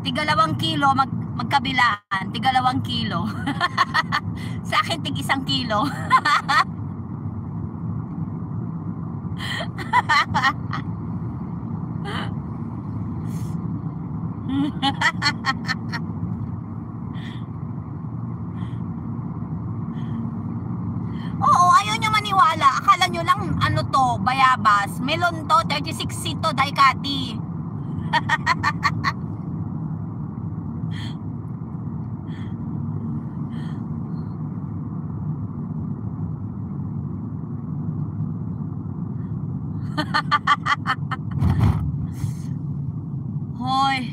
tiga 2 kilo magkabilaan, tiga 2 kilo. Sa akin tig 1 kilo. Oo, ayaw nyo maniwala. Akala nyo lang ano to, bayabas. Melon to, 36C to, Daikati. Hoy.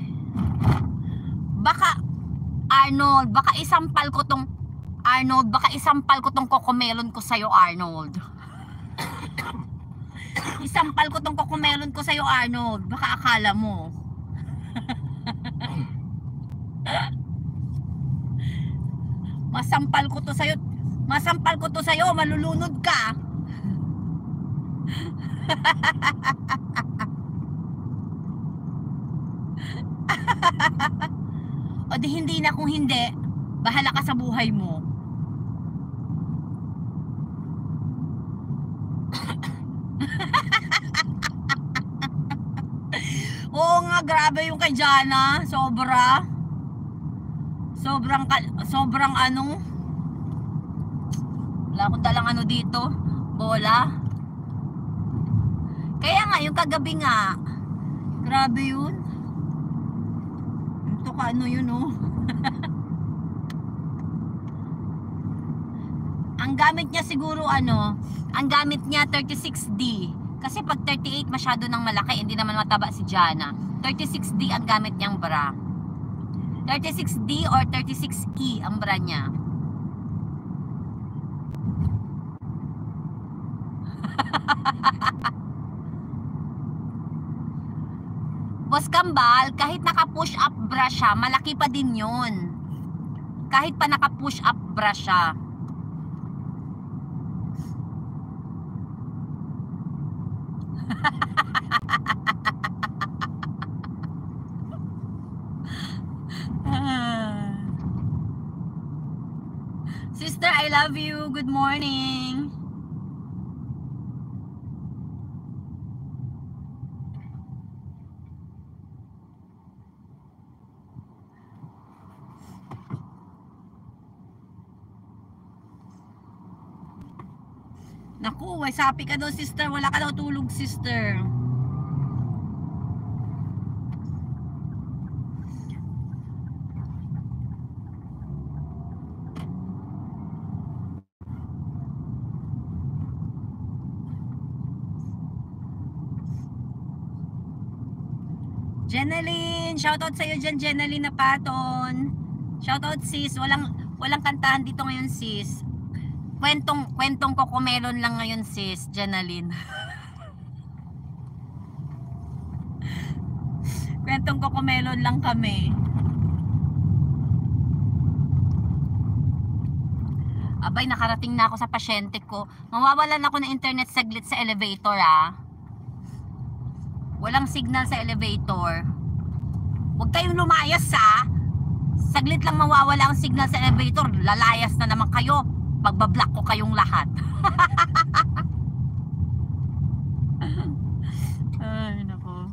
Baka Arnold, baka isampal ko tong kokomelon ko sa'yo, Arnold. Isampal ko tong kokomelon ko sa'yo, Arnold. Baka akala mo. Masampal ko to sa'yo, malulunod ka. O di hindi na, kung hindi, bahala ka sa buhay mo. Oo nga, grabe yung kay Jana. Sobrang ano. Wala akong dalang ano dito. Bola. Kaya nga, yung kagabi nga. Grabe yun. Ito ka ano yun, oh. Ang gamit niya siguro ang gamit niya 36D. Kasi pag 38 masyado nang malaki, hindi naman mataba si Jana. 36D ang gamit niyang bra. 36D or 36E ang bra niya. Boss Kambal, kahit naka-push up bra siya, malaki pa din yun. Kahit pa naka-push up bra siya. Sister, I love you. Good morning. Naku, sapi ka daw, sister. Wala ka daw tulog, sister. Jeneline, shoutout sa'yo dyan, Jeneline Napaton. Shoutout, sis. Walang kantahan dito ngayon, sis. Kwentong kokomelon lang ngayon, sis, Jeneline. Kwentong kokomelon lang kami. Abay, nakarating na ako sa pasyente ko. Mawawalan ako ng internet saglit sa elevator, ah. Walang signal sa elevator. Huwag kayong lumayas, ha. Saglit lang mawawala ang signal sa elevator. Lalayas na naman kayo. Magbablock ko kayong lahat. Ay, nako.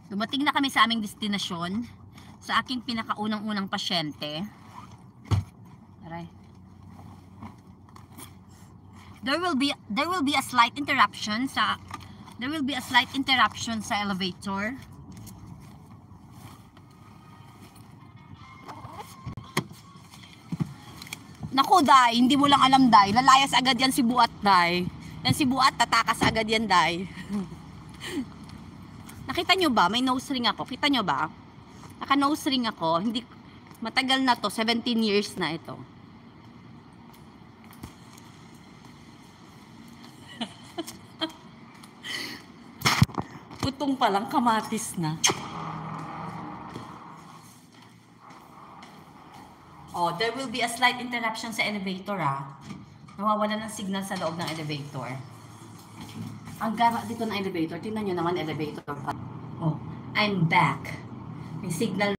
Dumating na kami sa aming destinasyon. Sa aking pinakaunang-unang pasyente. Aray. There will be a slight interruption sa elevator. Naku, Day, hindi mo lang alam, Day. Lalayas agad yan si Buat, Day. Yan si Buat, tatakas agad yan, Day. Nakita nyo ba? May nose ring ako. Kita nyo ba? Naka-nose ring ako. Hindi, matagal na to. 17 years na ito. Putong pa lang, kamatis na. Oh, there will be a slight interruption sa elevator, ah. Nawawala ng signal sa loob ng elevator. Ang gara dito ng elevator. Tingnan nyo naman elevator pa. Oh, I'm back. May signal